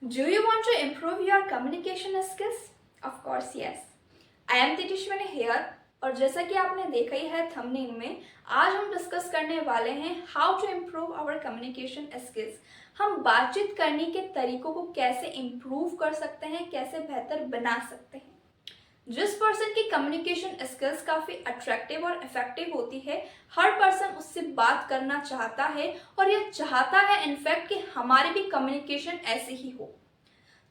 Do you want to improve your communication skills? Of course, yes. I am Titishwani here और जैसा कि आपने देखा ही है थंबनेल में, आज हम डिस्कस करने वाले हैं how to improve our communication skills. हम बातचीत करने के तरीकों को कैसे इम्प्रूव कर सकते हैं, कैसे बेहतर बना सकते हैं। जिस पर्सन की कम्युनिकेशन स्किल्स काफ़ी अट्रैक्टिव और इफेक्टिव होती है, हर पर्सन उससे बात करना चाहता है और यह चाहता है इनफैक्ट कि हमारी भी कम्युनिकेशन ऐसे ही हो।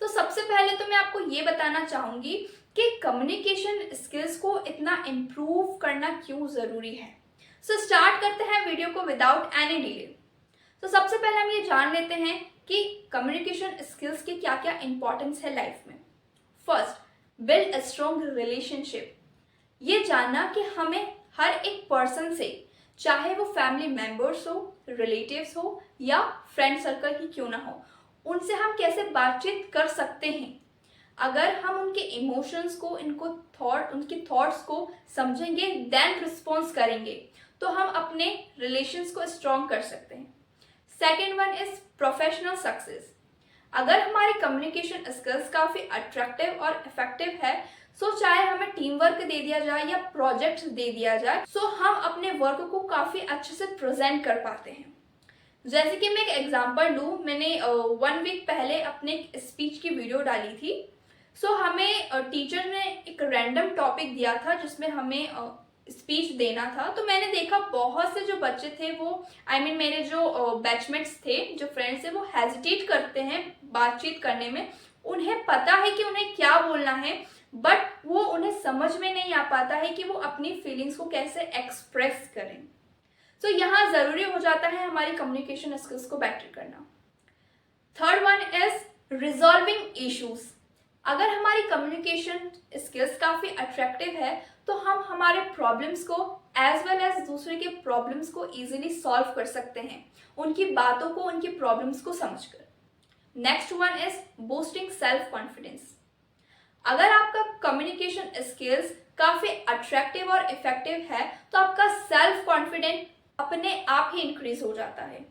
तो सबसे पहले तो मैं आपको ये बताना चाहूँगी कि कम्युनिकेशन स्किल्स को इतना इम्प्रूव करना क्यों ज़रूरी है। सो स्टार्ट करते हैं वीडियो को विदाउट एनी डिले। तो सबसे पहले हम ये जान लेते हैं कि कम्युनिकेशन स्किल्स के क्या क्या इंपॉर्टेंस है लाइफ में। First, build a strong relationship. ये जानना कि हमें हर एक पर्सन से, चाहे वो फैमिली मेंबर्स हो, रिलेटिव्स हो या फ्रेंड सर्कल ही क्यों ना हो, उनसे हम कैसे बातचीत कर सकते हैं। अगर हम उनके इमोशंस को, उनके थॉट्स को समझेंगे, देन रिस्पॉन्स करेंगे, तो हम अपने रिलेशंस को स्ट्रॉन्ग कर सकते हैं। Second one is professional success. अगर हमारी कम्युनिकेशन स्किल्स काफ़ी अट्रैक्टिव और इफेक्टिव है, सो चाहे हमें टीम वर्क दे दिया जाए या प्रोजेक्ट्स दे दिया जाए, सो हम अपने वर्क को काफ़ी अच्छे से प्रेजेंट कर पाते हैं। जैसे कि मैं एक एग्जांपल लूँ, मैंने 1 वीक पहले अपने स्पीच की वीडियो डाली थी। सो हमें टीचर ने एक रैंडम टॉपिक दिया था जिसमें हमें स्पीच देना था। तो मैंने देखा बहुत से जो बच्चे थे वो मेरे जो बैचमेट्स थे, जो फ्रेंड्स थे, वो हेजिटेट करते हैं बातचीत करने में। उन्हें पता है कि उन्हें क्या बोलना है, बट वो उन्हें समझ में नहीं आ पाता है कि वो अपनी फीलिंग्स को कैसे एक्सप्रेस करें। तो यहाँ ज़रूरी हो जाता है हमारी कम्युनिकेशन स्किल्स को बेटर करना। Third one is resolving issues. अगर हमारी कम्युनिकेशन स्किल्स काफ़ी अट्रैक्टिव है, तो हम हमारे प्रॉब्लम्स को एज वेल एज दूसरे के प्रॉब्लम्स को इजीली सॉल्व कर सकते हैं, उनकी बातों को, उनकी प्रॉब्लम्स को समझकर। Next one is boosting self confidence. अगर आपका कम्युनिकेशन स्किल्स काफ़ी अट्रैक्टिव और इफेक्टिव है, तो आपका सेल्फ कॉन्फिडेंस अपने आप ही इंक्रीज हो जाता है।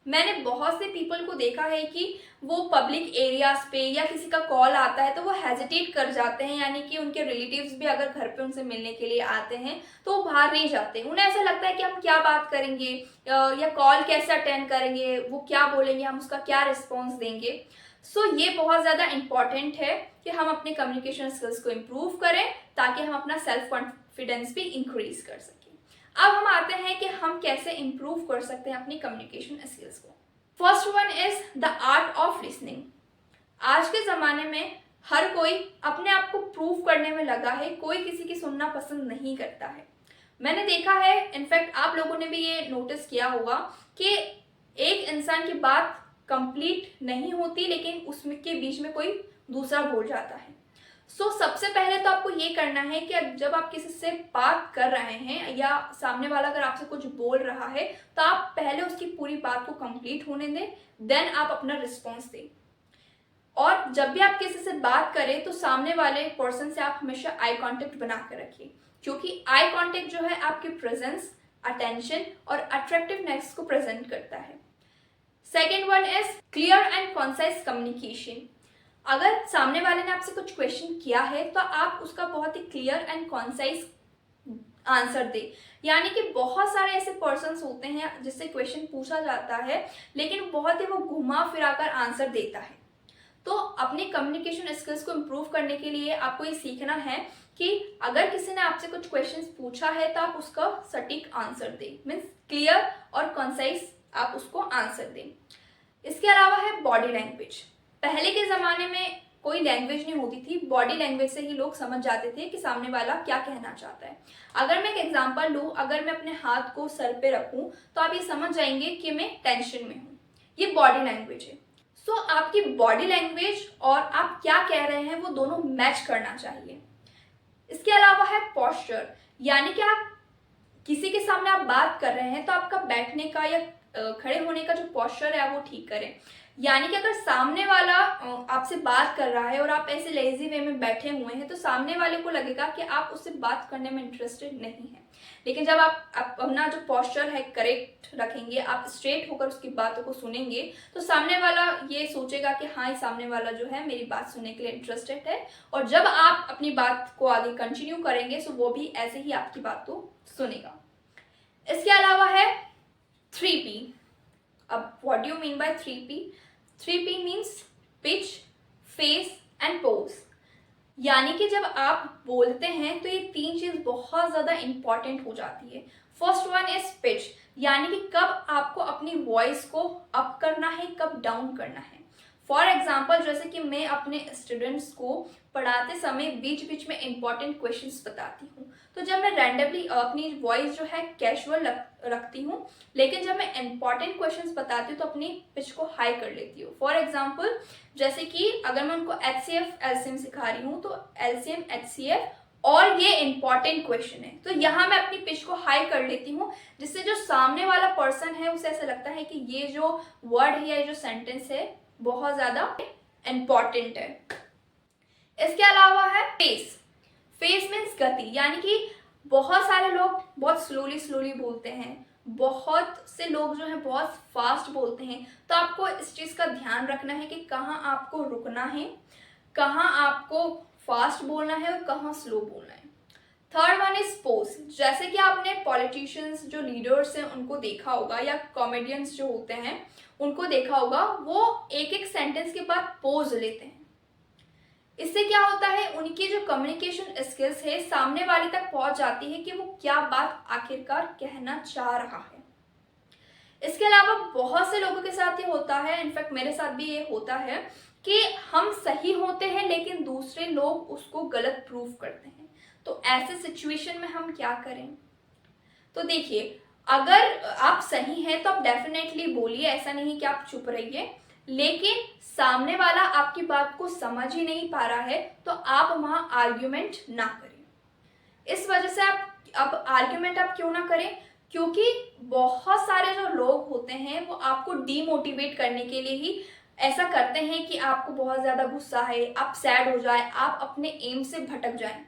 मैंने बहुत से पीपल को देखा है कि वो पब्लिक एरियाज पे या किसी का कॉल आता है तो वो हेजिटेट कर जाते हैं, यानी कि उनके रिलेटिव्स भी अगर घर पे उनसे मिलने के लिए आते हैं तो वो बाहर नहीं जाते। उन्हें ऐसा लगता है कि हम क्या बात करेंगे या कॉल कैसे अटेंड करेंगे, वो क्या बोलेंगे, हम उसका क्या रिस्पॉन्स देंगे। सो ये बहुत ज़्यादा इम्पॉर्टेंट है कि हम अपने कम्युनिकेशन स्किल्स को इम्प्रूव करें ताकि हम अपना सेल्फ कॉन्फिडेंस भी इंक्रीज कर सकें। अब हम आते हैं कि हम कैसे इम्प्रूव कर सकते हैं अपनी कम्युनिकेशन स्किल्स को। First one is the art of listening. आज के ज़माने में हर कोई अपने आप को प्रूव करने में लगा है, कोई किसी की सुनना पसंद नहीं करता है। मैंने देखा है, इनफैक्ट आप लोगों ने भी ये नोटिस किया होगा कि एक इंसान की बात कंप्लीट नहीं होती, लेकिन उसके बीच में कोई दूसरा बोल जाता है। सबसे पहले तो आपको ये करना है कि जब आप किसी से बात कर रहे हैं या सामने वाला अगर आपसे कुछ बोल रहा है, तो आप पहले उसकी पूरी बात को कंप्लीट होने दें, देन आप अपना रिस्पॉन्स दें। और जब भी आप किसी से बात करें तो सामने वाले पर्सन से आप हमेशा आई कांटेक्ट बना कर रखिए, क्योंकि आई कांटेक्ट जो है आपकी प्रेजेंस, अटेंशन और अट्रैक्टिवनेस को प्रेजेंट करता है। Second one is clear and concise communication. अगर सामने वाले ने आपसे कुछ क्वेश्चन किया है तो आप उसका बहुत ही क्लियर एंड कॉन्साइज आंसर दे। यानी कि बहुत सारे ऐसे पर्सन्स होते हैं जिससे क्वेश्चन पूछा जाता है, लेकिन बहुत ही वो घुमा फिरा कर आंसर देता है। तो अपनी कम्युनिकेशन स्किल्स को इम्प्रूव करने के लिए आपको ये सीखना है कि अगर किसी ने आपसे कुछ क्वेश्चंस पूछा है तो आप उसका सटीक आंसर दें, मीन्स क्लियर और कॉन्साइज आप उसको आंसर दें। इसके अलावा है बॉडी लैंग्वेज। पहले के ज़माने में कोई लैंग्वेज नहीं होती थी, बॉडी लैंग्वेज से ही लोग समझ जाते थे कि सामने वाला क्या कहना चाहता है। अगर मैं एक एग्जांपल लूँ, अगर मैं अपने हाथ को सर पे रखूँ तो आप ये समझ जाएंगे कि मैं टेंशन में हूँ। ये बॉडी लैंग्वेज है। आपकी बॉडी लैंग्वेज और आप क्या कह रहे हैं वो दोनों मैच करना चाहिए। इसके अलावा है पोस्चर, यानी कि आप किसी के सामने आप बात कर रहे हैं तो आपका बैठने का या खड़े होने का जो पोस्चर है वो ठीक करें। यानी कि अगर सामने वाला आपसे बात कर रहा है और आप ऐसे लेजी वे में बैठे हुए हैं, तो सामने वाले को लगेगा कि आप उससे बात करने में इंटरेस्टेड नहीं है। लेकिन जब आप अपना जो पोस्चर है करेक्ट रखेंगे, आप स्ट्रेट होकर उसकी बातों को सुनेंगे, तो सामने वाला ये सोचेगा कि हाँ, सामने वाला जो है मेरी बात सुनने के लिए इंटरेस्टेड है। और जब आप अपनी बात को आगे कंटिन्यू करेंगे तो वो भी ऐसे ही आपकी बात को सुनेगा। इसके अलावा है 3P। अब what do you mean by 3P? 3P means pitch, face and pose. यानी कि जब आप बोलते हैं तो ये 3 चीज बहुत ज्यादा इंपॉर्टेंट हो जाती है। फर्स्ट वन इज पिच, यानी कि कब आपको अपनी वॉइस को अप करना है, कब डाउन करना है। फॉर एग्जाम्पल, जैसे कि मैं अपने स्टूडेंट्स को पढ़ाते समय बीच बीच में इंपॉर्टेंट क्वेश्चंस बताती हूँ, तो जब मैं रैंडमली अपनी वॉइस जो है कैजुअल रखती हूँ, लेकिन जब मैं इंपॉर्टेंट क्वेश्चंस बताती हूँ तो अपनी पिच को हाई कर लेती हूँ। फॉर एग्जाम्पल, जैसे कि अगर मैं उनको HCF LCM सिखा रही हूँ, तो LCM HCF और ये इंपॉर्टेंट क्वेश्चन है, तो यहाँ मैं अपनी पिच को हाई कर लेती हूँ, जिससे जो सामने वाला पर्सन है उसे ऐसा लगता है कि ये जो वर्ड है या ये जो सेंटेंस है बहुत ज्यादा इंपॉर्टेंट है। इसके अलावा है फेस। फेस मीन्स गति, यानी कि बहुत सारे लोग बहुत स्लोली बोलते हैं, बहुत से लोग जो है बहुत फास्ट बोलते हैं। तो आपको इस चीज का ध्यान रखना है कि कहाँ आपको रुकना है, कहाँ आपको फास्ट बोलना है और कहाँ स्लो बोलना है। Third one is pose. जैसे कि आपने पॉलिटिशियंस जो लीडर्स हैं उनको देखा होगा, या कॉमेडियंस जो होते हैं उनको देखा होगा, वो एक एक सेंटेंस के बाद पोज लेते हैं। इससे क्या होता है, उनकी जो कम्युनिकेशन स्किल्स है सामने वाले तक पहुंच जाती है कि वो क्या बात आखिरकार कहना चाह रहा है। इसके अलावा बहुत से लोगों के साथ ये होता है, इनफैक्ट मेरे साथ भी ये होता है, कि हम सही होते हैं लेकिन दूसरे लोग उसको गलत प्रूव करते हैं। तो ऐसे सिचुएशन में हम क्या करें? तो देखिए, अगर आप सही हैं तो आप डेफिनेटली बोलिए, ऐसा नहीं कि आप चुप रहिए। लेकिन सामने वाला आपकी बात को समझ ही नहीं पा रहा है तो आप वहां आर्ग्यूमेंट ना करें। इस वजह से अब आर्ग्यूमेंट आप क्यों ना करें? क्योंकि बहुत सारे जो लोग होते हैं वो आपको डीमोटिवेट करने के लिए ही ऐसा करते हैं कि आपको बहुत ज्यादा गुस्सा है, आप सैड हो जाए, आप अपने एम से भटक जाएं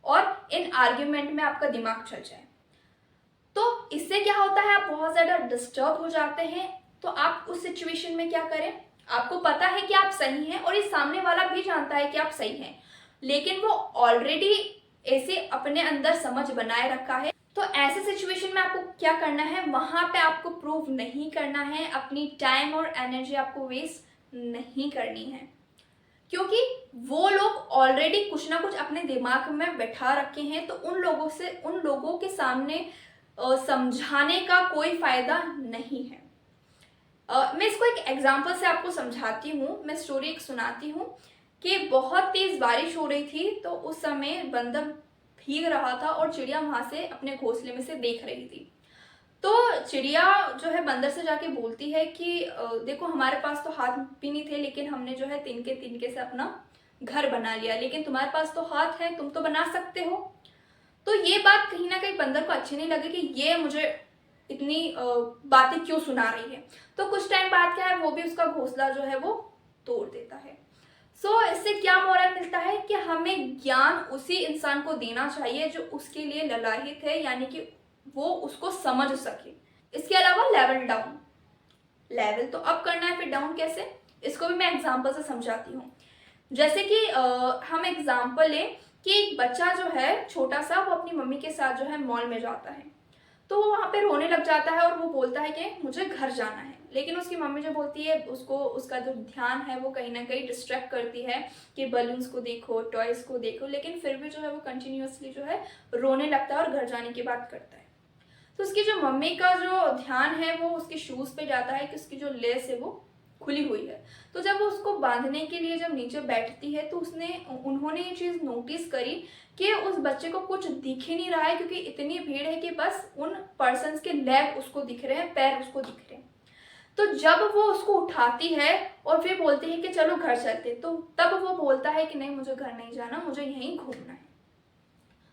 और इन आर्ग्यूमेंट में आपका दिमाग चल जाए। तो इससे क्या होता है, आप बहुत ज्यादा डिस्टर्ब हो जाते हैं। तो आप उस सिचुएशन में क्या करें? आपको पता है कि आप सही हैं और ये सामने वाला भी जानता है कि आप सही हैं, लेकिन वो ऑलरेडी ऐसे अपने अंदर समझ बनाए रखा है। तो ऐसे सिचुएशन में आपको क्या करना है, वहां पे आपको प्रूव नहीं करना है, अपनी टाइम और एनर्जी आपको वेस्ट नहीं करनी है, क्योंकि वो लोग ऑलरेडी कुछ ना कुछ अपने दिमाग में बैठा रखे हैं। तो उन लोगों के सामने समझाने का कोई फायदा नहीं है। मैं इसको एक एग्जाम्पल से आपको समझाती हूँ। मैं स्टोरी एक सुनाती हूँ कि बहुत तेज बारिश हो रही थी, तो उस समय बंदर भीग रहा था और चिड़िया वहां से अपने घोंसले में से देख रही थी। तो चिड़िया जो है बंदर से जाके बोलती है कि देखो, हमारे पास तो हाथ भी नहीं थे, लेकिन हमने जो है तिनके तिनके से अपना घर बना लिया, लेकिन तुम्हारे पास तो हाथ है, तुम तो बना सकते हो। तो ये बात कहीं ना कहीं बंदर को अच्छी नहीं लगी कि ये मुझे इतनी बातें क्यों सुना रही है। तो कुछ टाइम बाद क्या है, वो भी उसका घोंसला जो है वो तोड़ देता है। सो इससे क्या मोरल मिलता है कि हमें ज्ञान उसी इंसान को देना चाहिए जो उसके लिए ललाहित है, यानी कि वो उसको समझ सके। इसके अलावा लेवल डाउन, लेवल तो अप करना है, फिर डाउन कैसे, इसको भी मैं एग्जांपल से समझाती हूँ। जैसे कि हम एग्जांपल लें कि एक बच्चा जो है छोटा सा, वो अपनी मम्मी के साथ जो है मॉल में जाता है, तो वो वहाँ पे रोने लग जाता है और वो बोलता है कि मुझे घर जाना है। लेकिन उसकी मम्मी जो बोलती है, उसको उसका जो ध्यान है वो कहीं ना कहीं डिस्ट्रैक्ट करती है कि बलून्स को देखो, टॉयज को देखो, लेकिन फिर भी जो है वो कंटिन्यूअसली जो है रोने लगता है और घर जाने की बात करता है। तो उसकी जो मम्मी का जो ध्यान है वो उसके शूज पे जाता है कि उसकी जो लेस है वो खुली हुई है। तो जब वो उसको बांधने के लिए जब नीचे बैठती है, तो उन्होंने ये चीज नोटिस करी कि उस बच्चे को कुछ दिख ही नहीं रहा है, क्योंकि इतनी भीड़ है कि बस उन पर्सन्स के लेग उसको दिख रहे हैं, पैर उसको दिख रहे हैं। तो जब वो उसको उठाती है और फिर बोलती है कि चलो घर चलते, तो तब वो बोलता है कि नहीं, मुझे घर नहीं जाना, मुझे यहीं घूमना है।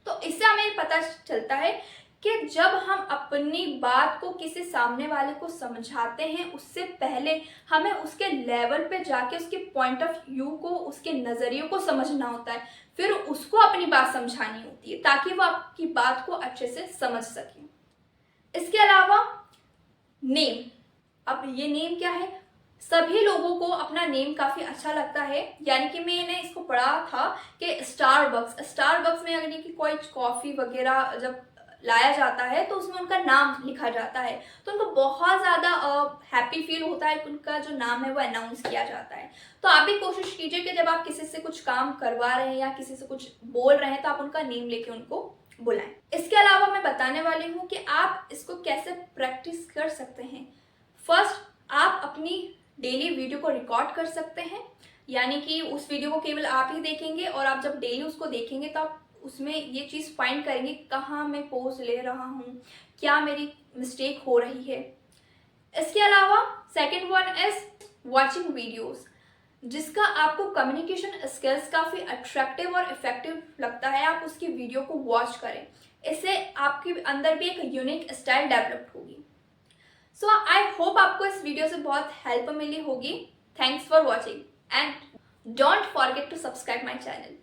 तो इससे हमें पता चलता है कि जब हम अपनी बात को किसी सामने वाले को समझाते हैं उससे पहले हमें उसके लेवल पे जाके उसके पॉइंट ऑफ व्यू को, उसके नज़रिए को समझना होता है, फिर उसको अपनी बात समझानी होती है ताकि वो आपकी बात को अच्छे से समझ सके। इसके अलावा नेम, अब ये नेम क्या है, सभी लोगों को अपना नेम काफ़ी अच्छा लगता है। यानी कि मैंने इसको पढ़ा था कि स्टारबक्स में अगर कि कोई कॉफ़ी वगैरह जब लाया जाता है तो उसमें उनका नाम लिखा जाता है, तो उनको बहुत ज़्यादा हैप्पी फील होता है कि उनका जो नाम है वो अनाउंस किया जाता है। तो आप भी कोशिश कीजिए कि जब आप किसी से कुछ काम करवा रहे हैं या किसी से कुछ बोल रहे हैं तो आप उनका नेम लेके उनको बुलाएं। इसके अलावा मैं बताने वाली हूँ कि आप इसको कैसे प्रैक्टिस कर सकते हैं। फर्स्ट, आप अपनी डेली वीडियो को रिकॉर्ड कर सकते हैं, यानी कि उस वीडियो को केवल आप ही देखेंगे और आप जब डेली उसको देखेंगे तो आप उसमें ये चीज़ फाइंड करेंगे कहाँ मैं पोज ले रहा हूँ, क्या मेरी मिस्टेक हो रही है। इसके अलावा second one is watching videos, जिसका आपको कम्युनिकेशन स्किल्स काफ़ी अट्रैक्टिव और इफेक्टिव लगता है, आप उसकी वीडियो को वॉच करें, इससे आपके अंदर भी एक यूनिक स्टाइल डेवलप होगी। सो आई होप आपको इस वीडियो से बहुत हेल्प मिली होगी। Thanks for watching and don't forget to subscribe my channel.